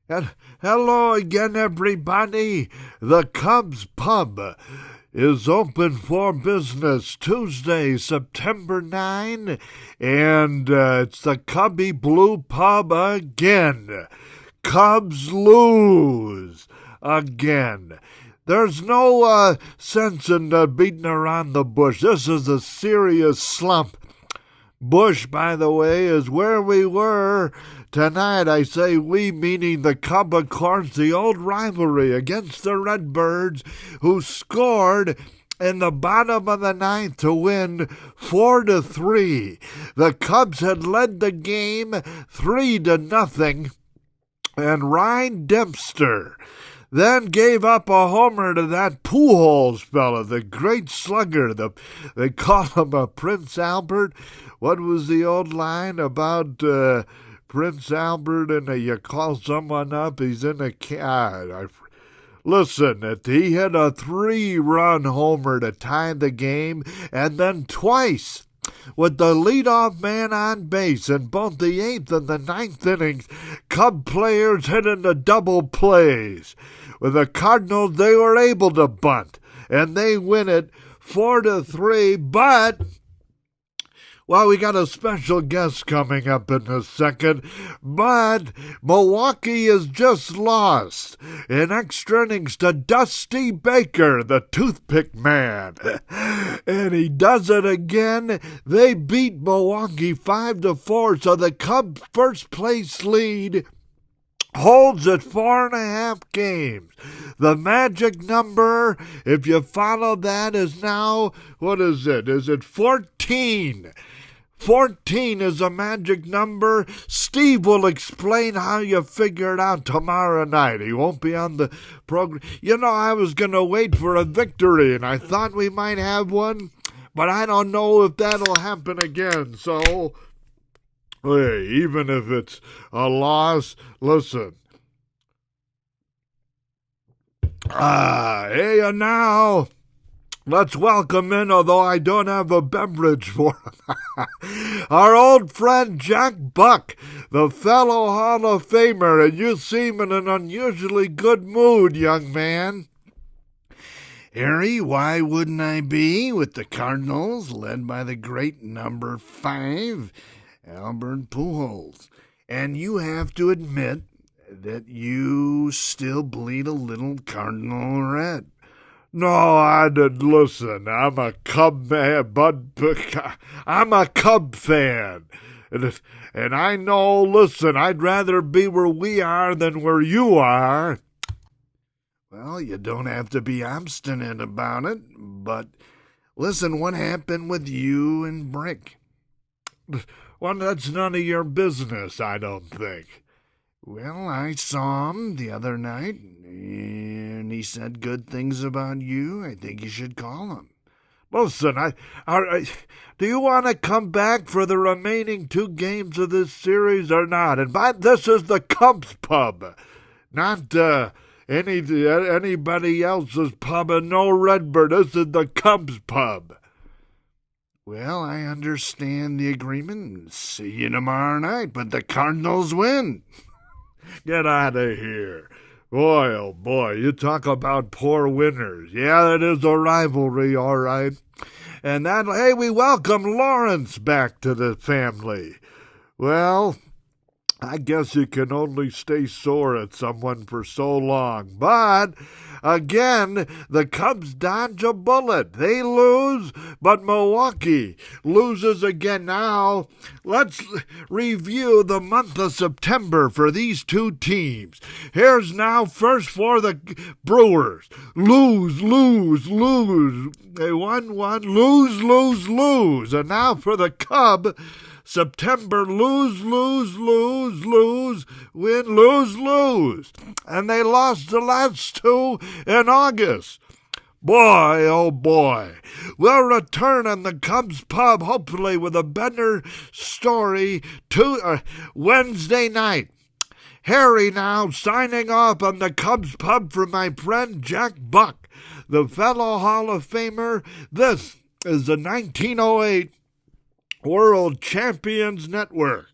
And hello again, everybody. The Cubs Pub is open for business Tuesday, September 9, and it's the Cubby Blue Pub again. Cubs lose again. There's no sense in beating around the bush. This is a serious slump. Bush, by the way, is where we were tonight. I say we, meaning the Cub, of course, the old rivalry against the Redbirds, who scored in the bottom of the ninth to win 4-3. The Cubs had led the game 3-0, and Ryan Dempster then gave up a homer to that Pujols fella, the great slugger. They call him a Prince Albert. What was the old line about Prince Albert and you call someone up, he's in a car? Listen, he hit a 3-run homer to tie the game, and then twice with the leadoff man on base in both the 8th and the 9th innings, Cub players hit into double plays. With the Cardinals, they were able to bunt, and they win it 4-3, but well, we got a special guest coming up in a second, but Milwaukee is just lost in extra innings to Dusty Baker, the toothpick man. And he does it again. They beat Milwaukee 5-4, so the Cubs' first place lead holds at 4.5 games. The magic number, if you follow that, is now, what is it? Is it 14? 14 is a magic number. Steve will explain how you figure it out tomorrow night. He won't be on the program. You know, I was going to wait for a victory, and I thought we might have one, but I don't know if that'll happen again. So, hey, even if it's a loss, listen. Hey, and now let's welcome in, although I don't have a beverage for him, our old friend Jack Buck, the fellow Hall of Famer, and you seem in an unusually good mood, young man. Harry, why wouldn't I be, with the Cardinals led by the great number 5, Albert Pujols? And you have to admit that you still bleed a little Cardinal red. No, I didn't listen. I'm a Cub man, I'm a Cub fan. And I know, listen, I'd rather be where we are than where you are. Well, you don't have to be obstinate about it, but listen, what happened with you and Brick? Well, that's none of your business, I don't think. Well, I saw him the other night, and he said good things about you. I think you should call him. Listen, do you want to come back for the remaining 2 games of this series or not? And this is the Cubs Pub, not anybody else's pub, and no Redbird. This is the Cubs Pub. Well, I understand the agreement. See you tomorrow night, but the Cardinals win. Get out of here. Boy, oh boy, you talk about poor winners. Yeah, it is a rivalry, all right. And hey, we welcome Lawrence back to the family. Well, I guess you can only stay sore at someone for so long. But, again, the Cubs dodge a bullet. They lose, but Milwaukee loses again. Now, let's review the month of September for these 2 teams. Here's now first for the Brewers. Lose. They won, lose. And now for the Cub, September, lose, win, lose. And they lost the last 2 in August. Boy, oh boy. We'll return on the Cubs Pub, hopefully with a better story, Wednesday night. Harry now signing off on the Cubs Pub for my friend Jack Buck, the fellow Hall of Famer. This is the 1908 World Champions Network.